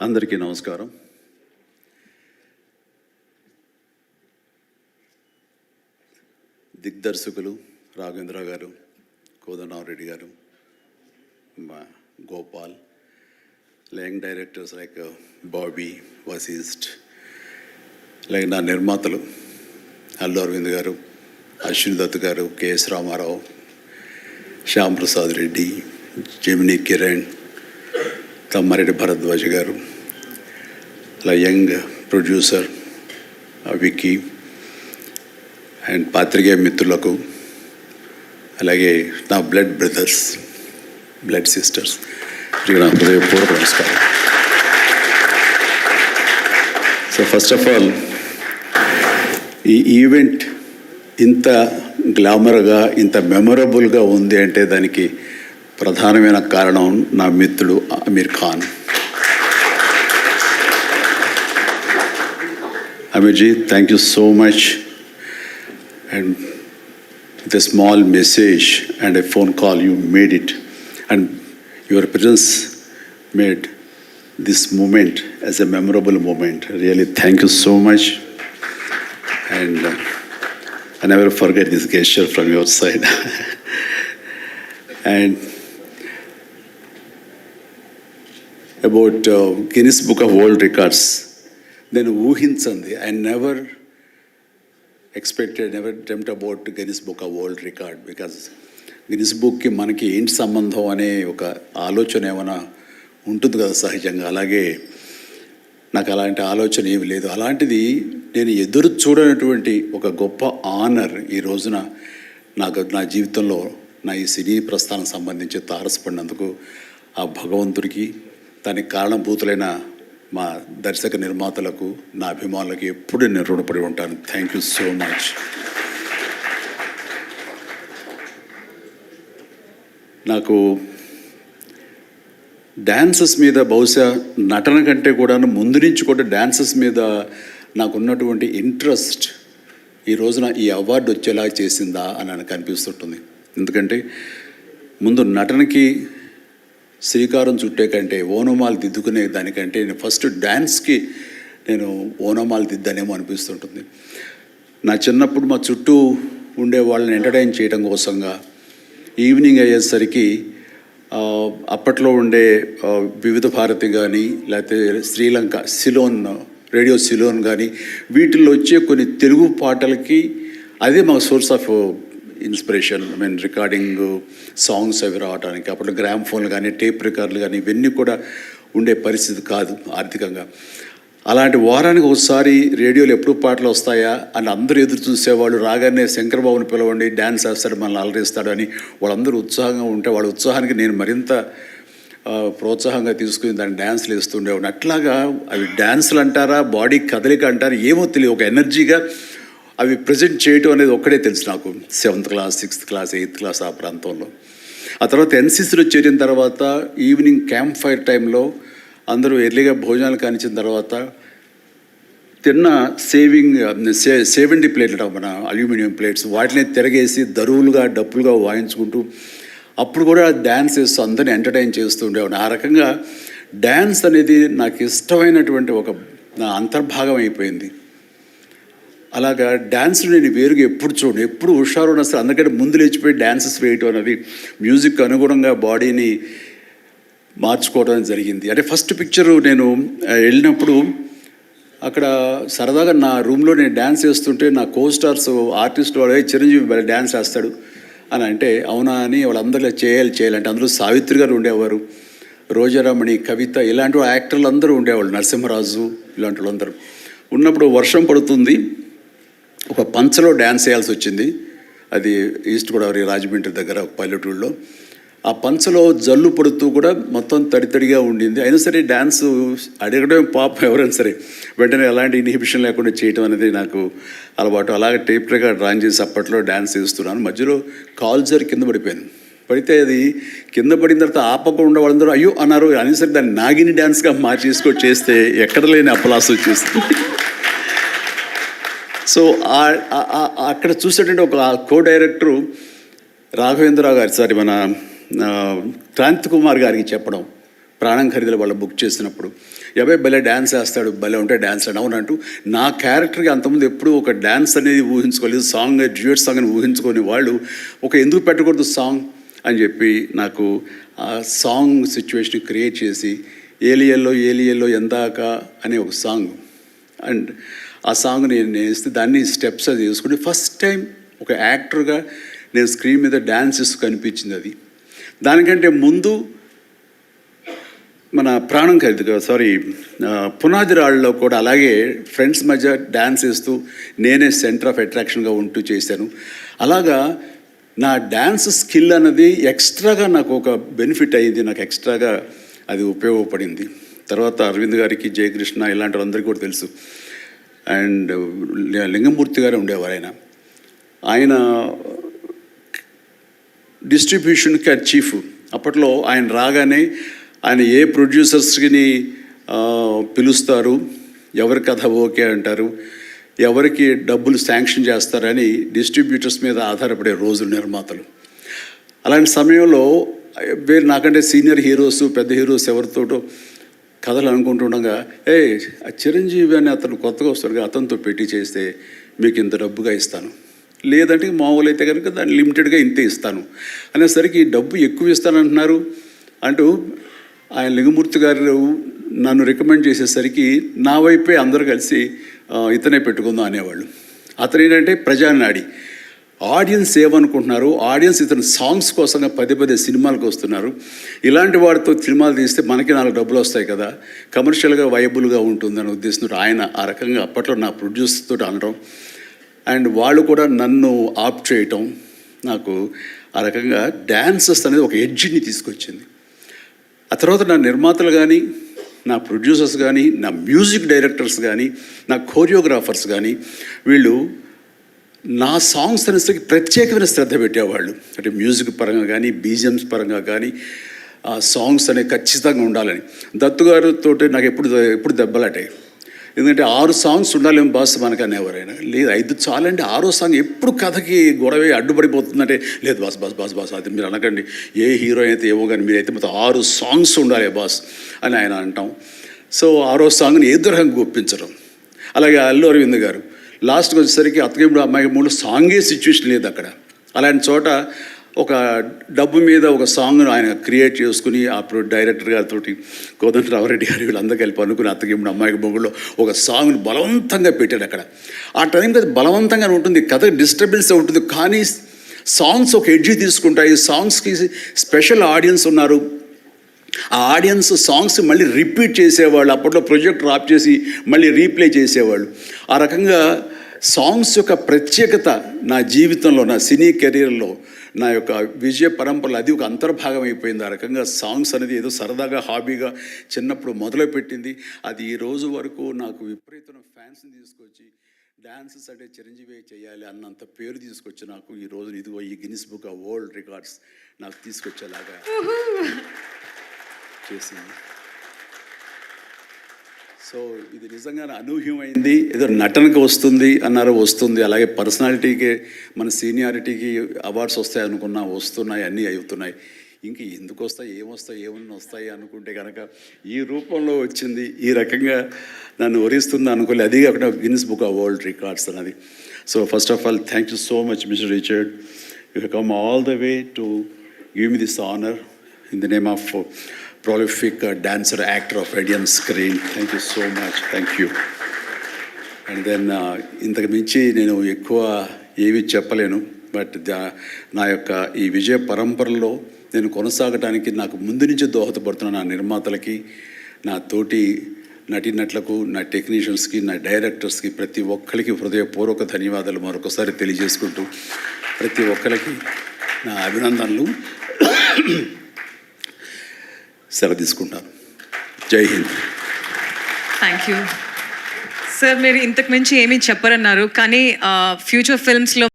అందరికీ నమస్కారం. దిగ్దర్శకులు రాఘవేంద్ర గారు, కోదండరామరెడ్డి గారు, Gopal, young directors like Bobby, Vasishta, like నా నిర్మాతలు అల్లు అరవింద్ గారు, అశ్విని దత్ గారు, కెఎస్ రామారావు, శ్యామ్ ప్రసాద్ రెడ్డి, జెమినీ కిరణ్, తమ్మారెడ్డి భరద్వాజ్ గారు, అలా యంగ్ ప్రొడ్యూసర్ విక్కీ అండ్ పాత్రికేయ మిత్రులకు, అలాగే నా బ్లడ్ బ్రదర్స్, బ్లడ్ సిస్టర్స్, నా హృదయపూర్వక నమస్కారం. సో ఫస్ట్ ఆఫ్ ఆల్ ఈ ఈవెంట్ ఇంత గ్లామర్గా, ఇంత మెమొరబుల్గా ఉంది అంటే దానికి ప్రధానమైన కారణం నా మిత్రుడు Aamir Khan. Amirji, thank you so much. And with a small message and a phone call, you made it. And your presence made this moment as a memorable moment. Really, thank you so much. And I never forget this gesture from your side. And about Guinness Book of World Records, నేను ఊహించండి. I never expected, never dreamed about Guinness Book of World Record. Because Guinness బుక్కి మనకి ఏంటి సంబంధం అనే ఒక ఆలోచన ఏమైనా ఉంటుంది కదా సహజంగా. అలాగే నాకు అలాంటి ఆలోచన ఏమి లేదు. అలాంటిది నేను ఎదురు చూడనటువంటి ఒక గొప్ప ఆనర్ ఈ రోజున నాకు నా జీవితంలో నా ఈ సినీ ప్రస్థానం సంబంధించి తారసపడినందుకు ఆ భగవంతుడికి, దానికి కారణభూతులైన మా దర్శక నిర్మాతలకు, నా అభిమానులకు ఎప్పుడు నేను రుణపడి ఉంటాను. Thank you so much. నాకు డ్యాన్సెస్ మీద, బహుశా నటన కంటే కూడా ముందు నుంచి కూడా డ్యాన్సెస్ మీద నాకున్నటువంటి ఇంట్రెస్ట్ ఈ రోజున ఈ అవార్డు వచ్చేలా చేసిందా అని నాకు అనిపిస్తుంటుంది. ఎందుకంటే ముందు నటనకి శ్రీకారం చుట్టే కంటే, ఓనమాలు దిద్దుకునే దానికంటే నేను ఫస్ట్ డ్యాన్స్కి నేను ఓనమాలు దిద్దానేమో అనిపిస్తుంటుంది. నా చిన్నప్పుడు మా చుట్టూ ఉండే వాళ్ళని ఎంటర్టైన్ చేయడం కోసంగా ఈవినింగ్ అయ్యేసరికి అప్పట్లో ఉండే వివిధ భారతి కానీ, లేకపోతే శ్రీలంక సిలోన్, రేడియో సిలోన్ కానీ, వీటిల్లో వచ్చే కొన్ని తెలుగు పాటలకి అదే మా source of inspiration. I mean recording songs అవి రావడానికి. అప్పుడు గ్రామ్ ఫోన్లు కానీ, టేప్ రికార్డులు కానీ ఇవన్నీ కూడా ఉండే పరిస్థితి కాదు ఆర్థికంగా. అలాంటి వారానికి ఒకసారి రేడియోలో ఎప్పుడు పాటలు వస్తాయా అని అందరూ ఎదురు చూసేవాళ్ళు. రాగానే శంకర్బాబుని పిలవండి, డ్యాన్స్ వేస్తాడు, మనల్ని అలరిస్తాడు అని వాళ్ళందరూ ఉత్సాహంగా ఉంటే వాళ్ళ ఉత్సాహానికి నేను మరింత ప్రోత్సాహంగా తీసుకుని దాన్ని డ్యాన్స్లు వేస్తుండేవాడిని. అట్లాగా అవి డ్యాన్సులు అంటారా, బాడీ కదలిక అంటారా ఏమో తెలియదు, ఒక ఎనర్జీగా అవి ప్రజెంట్ చేయటం అనేది ఒక్కడే తెలుసు నాకు. 7th class, 6th class, 8th class ఆ ప్రాంతంలో. ఆ తర్వాత ఎన్సీసీలో చేరిన తర్వాత ఈవినింగ్ క్యాంప్ ఫైర్ టైంలో అందరూ ఎర్లీగా భోజనాలు కానిచ్చిన తర్వాత తిన్న సేవింగ్ ప్లేట్లు, మన అల్యూమినియం ప్లేట్స్, వాటిని తిరగేసి దరువులుగా, డప్పులుగా వాయించుకుంటూ అప్పుడు కూడా డ్యాన్స్ వేస్తూ అందరిని ఎంటర్టైన్ చేస్తూ ఉండేవాడు. ఆ రకంగా డ్యాన్స్ అనేది నాకు ఇష్టమైనటువంటి ఒక నా అంతర్భాగం అయిపోయింది. అలాగా డ్యాన్స్లు నేను వేరుగా ఎప్పుడు చూడండి, ఎప్పుడు హుషారు అసలు అందుకంటే ముందు లేచిపోయి డ్యాన్సెస్ వేయటం అనేది మ్యూజిక్ అనుగుణంగా బాడీని మార్చుకోవడం జరిగింది. అంటే ఫస్ట్ పిక్చరు నేను వెళ్ళినప్పుడు అక్కడ సరదాగా నా రూమ్లో నేను డ్యాన్స్ వేస్తుంటే నా కో స్టార్స్ ఆర్టిస్ట్ వాడు చిరంజీవి డ్యాన్స్ వేస్తాడు అని అంటే అవునా అని వాళ్ళందరూ చేయాలంటే అందులో సావిత్రి గారు ఉండేవారు, రోజారమణి, కవిత, ఇలాంటి యాక్టర్లు అందరూ ఉండేవాళ్ళు, నరసింహరాజు ఇలాంటి వాళ్ళందరూ ఉన్నప్పుడు వర్షం పడుతుంది. ఒక పంచలో డ్యాన్స్ వేయాల్సి వచ్చింది. అది ఈస్ట్ గోదావరి రాజమండ్రి దగ్గర ఒక పల్లెటూళ్ళలో. ఆ పంచలో జల్లు పడుతూ కూడా మొత్తం తడితడిగా ఉండింది. అయినా సరే డ్యాన్స్ అడగడం పాపం ఎవరైనా సరే వెంటనే ఎలాంటి ఇన్హిబిషన్ లేకుండా చేయటం అనేది నాకు అలవాటు. అలాగే టేప్ రికార్డ్ డ్రాయింగ్ చేసి అప్పట్లో డ్యాన్స్ చేస్తున్నాను. మధ్యలో కాల్ జారి కింద పడిపోయాను. పడితే అది కింద పడిన తర్వాత ఆపకుండా వాళ్ళందరూ అయ్యో అన్నారు. అని సరే దాన్ని నాగిని డ్యాన్స్గా మార్చేసుకొని చేస్తే ఎక్కడ లేని అప్పలాస్ వచ్చేస్తుంది. సో అక్కడ చూసేటంటే ఒక కో డైరెక్టరు రాఘవేంద్రరావు గారు, సారీ మన క్రాంతి కుమార్ గారికి చెప్పడం, ప్రాణం ఖరీదులు వాళ్ళు బుక్ చేసినప్పుడు ఎవే భలే డ్యాన్స్ వేస్తాడు, భలే ఉంటే డ్యాన్స్ అని అవునంటూ నా క్యారెక్టర్కి అంతకుముందు ఎప్పుడూ ఒక డ్యాన్స్ అనేది ఊహించుకోలేదు, సాంగ్ డ్యూయట్ సాంగ్ అని ఊహించుకొని వాళ్ళు ఒక ఎందుకు పెట్టకూడదు సాంగ్ అని చెప్పి నాకు ఆ సాంగ్ సిచ్యువేషన్ క్రియేట్ చేసి ఏలియల్లో ఎందాక అనే ఒక సాంగ్, అండ్ ఆ సాంగ్ నేను వేస్తే దాన్ని స్టెప్స్ అది వేసుకుని ఫస్ట్ టైం ఒక యాక్టర్గా నేను స్క్రీన్ మీద డ్యాన్స్ చేస్తూ కనిపించింది. అది దానికంటే ముందు మన ప్రాణం ఖరీదు పునాది రాళ్ళలో కూడా అలాగే ఫ్రెండ్స్ మధ్య డ్యాన్స్ వేస్తూ నేనే సెంటర్ ఆఫ్ అట్రాక్షన్గా ఉంటూ చేశాను. అలాగా నా డ్యాన్స్ స్కిల్ అన్నది ఎక్స్ట్రాగా నాకు ఒక బెనిఫిట్ అయ్యింది, నాకు ఎక్స్ట్రాగా అది ఉపయోగపడింది. తర్వాత అరవింద్ గారికి, జయకృష్ణ ఇలాంటి వాళ్ళందరికీ కూడా తెలుసు. అండ్ లింగమూర్తి గారు ఉండేవారు, ఆయన డిస్ట్రిబ్యూషన్కి చీఫ్. అప్పట్లో ఆయన రాగానే ఆయన ఏ ప్రొడ్యూసర్స్ని పిలుస్తారు, ఎవరి కథ ఓకే అంటారు, ఎవరికి డబ్బులు శాంక్షన్ చేస్తారని డిస్ట్రిబ్యూటర్స్ మీద ఆధారపడే రోజులు నిర్మాతలు. అలాంటి సమయంలో వేరు నాకంటే సీనియర్ హీరోస్, పెద్ద హీరోస్ ఎవరితోటో కథలు అనుకుంటుండగా ఆ చిరంజీవి అని అతను కొత్తగా వస్తాడుగా, అతనితో పెట్టి చేస్తే మీకు ఇంత డబ్బుగా ఇస్తాను, లేదంటే మామూలు అయితే కనుక దాన్ని లిమిటెడ్గా ఇంతే ఇస్తాను అనేసరికి డబ్బు ఎక్కువ ఇస్తానంటున్నారు అంటూ ఆయన లింగమూర్తి గారు నన్ను రికమెండ్ చేసేసరికి నా వైపే అందరూ కలిసి ఇతనే పెట్టుకుందాం అనేవాళ్ళు. అతను ఏంటంటే ప్రజానాడి, ఆడియన్స్ ఏమనుకుంటున్నారు, ఆడియన్స్ ఇతను సాంగ్స్ కోసంగా పదే సినిమాలకు వస్తున్నారు, ఇలాంటి వాడితో సినిమాలు తీస్తే మనకి 4 డబ్బులు వస్తాయి కదా, కమర్షియల్గా వైబుల్గా ఉంటుందని ఉద్దేశంతో ఆయన ఆ రకంగా అప్పట్లో నా ప్రొడ్యూసర్తో అనడం, అండ్ వాళ్ళు కూడా నన్ను ఆప్ చేయటం నాకు ఆ రకంగా డ్యాన్సెస్ అనేది ఒక ఎడ్జిని తీసుకొచ్చింది. ఆ తర్వాత నా నిర్మాతలు కానీ, నా ప్రొడ్యూసర్స్ కానీ, నా మ్యూజిక్ డైరెక్టర్స్ కానీ, నా కోరియోగ్రాఫర్స్ కానీ వీళ్ళు నా సాంగ్స్ అనేసరికి ప్రత్యేకమైన శ్రద్ధ పెట్టేవాళ్ళు. అంటే మ్యూజిక్ పరంగా కానీ, బీజిఎమ్స్ పరంగా కానీ ఆ సాంగ్స్ అనేవి ఖచ్చితంగా ఉండాలని. దత్తు గారితో నాకు ఎప్పుడు దెబ్బలాటాయి. ఎందుకంటే 6 సాంగ్స్ ఉండాలేమో బాస్ మనకు అనేవారైనా, లేదు 5 చాలండి, 6వ సాంగ్ ఎప్పుడు కథకి గొడవ అడ్డుపడిపోతుందంటే, లేదు బాస్ అది మీరు అనకండి, ఏ హీరో అయితే ఏమో కానీ మీరైతే మొత్తం 6 సాంగ్స్ ఉండాలి బాస్ అని ఆయన అంటాం. సో 6వ సాంగ్ని ఏదో రకంగా ఒప్పించడం. అలాగే అల్లు అరవింద్ గారు లాస్ట్కి వచ్చేసరికి అత్తగేముడు అమ్మాయి 3 సాంగే సిచ్యువేషన్ లేదు అక్కడ. అలాంటి చోట ఒక డబ్బు మీద ఒక సాంగ్ను ఆయన క్రియేట్ చేసుకుని అప్పుడు డైరెక్టర్ గారితో కోదండరామరెడ్డి గారు వీళ్ళందరూ కలిపి అనుకుని అత్తగేముడు అమ్మాయికి మొగుల్లో ఒక సాంగ్ను బలవంతంగా పెట్టాడు అక్కడ. ఆ టైంకి అది బలవంతంగా ఉంటుంది, కథ డిస్టర్బెన్స్ ఉంటుంది, కానీ సాంగ్స్ ఒక ఎడ్జి తీసుకుంటాయి. సాంగ్స్కి స్పెషల్ ఆడియన్స్ ఉన్నారు. ఆ ఆడియన్స్ సాంగ్స్ మళ్ళీ రిపీట్ చేసేవాళ్ళు. అప్పట్లో ప్రొజెక్టర్ ఆఫ్ చేసి మళ్ళీ రీప్లే చేసేవాళ్ళు. ఆ రకంగా సాంగ్స్ యొక్క ప్రత్యేకత నా జీవితంలో, నా సినీ కెరీర్లో, నా యొక్క విజయ పరంపరలో అది ఒక అంతర్భాగం అయిపోయింది. ఆ రకంగా సాంగ్స్ అనేది ఏదో సరదాగా హాబీగా చిన్నప్పుడు మొదలుపెట్టింది. అది ఈ రోజు వరకు నాకు విపరీతమైన ఫ్యాన్స్ని తీసుకొచ్చి డ్యాన్సెస్ అంటే చిరంజీవి చేయాలి అన్నంత పేరు తీసుకొచ్చి నాకు ఈ రోజు ఇదిగో ఈ Guinness Book of World records నాకు తీసుకొచ్చేలాగా చేసింది. సో ఇది నిజంగా అనూహ్యమైంది. ఏదో నటనకు వస్తుంది అన్నారు, వస్తుంది. అలాగే పర్సనాలిటీకి, మన సీనియారిటీకి అవార్డ్స్ వస్తాయి అనుకున్నా వస్తున్నాయి, అన్నీ అవుతున్నాయి. ఇంక ఎందుకు వస్తాయి, ఏమన్నా వస్తాయి అనుకుంటే కనుక ఈ రూపంలో వచ్చింది. ఈ రకంగా నన్ను వరిస్తుంది అనుకోలేదు. అది కాకుండా Guinness Book of World Records అన్నది. So first of all thank you so much mister Richard. You have come all the way to give me this honour in the name of prolific dancer, actor of Indian screen. Thank you so much. Thank you. And then ఇంతకు మించి నేను ఎక్కువ ఏవి చెప్పలేను. But నా యొక్క ఈ విజయ పరంపరలో నేను కొనసాగడానికి నాకు ముందు నుంచి దోహదపడుతున్న నా నిర్మాతలకి, నా తోటి నటీనటులకు, నా టెక్నీషియన్స్కి, నా డైరెక్టర్స్కి, ప్రతి ఒక్కరికి హృదయపూర్వక ధన్యవాదాలు మరొకసారి తెలియజేసుకుంటూ ప్రతి ఒక్కరికి నా అభినందనలు సెలవు తీసుకుంటాను. జై హింద్. Thank you sir. మీరు ఇంతకు మించి ఏమీ చెప్పరన్నారు, కానీ ఫ్యూచర్ ఫిల్మ్స్లో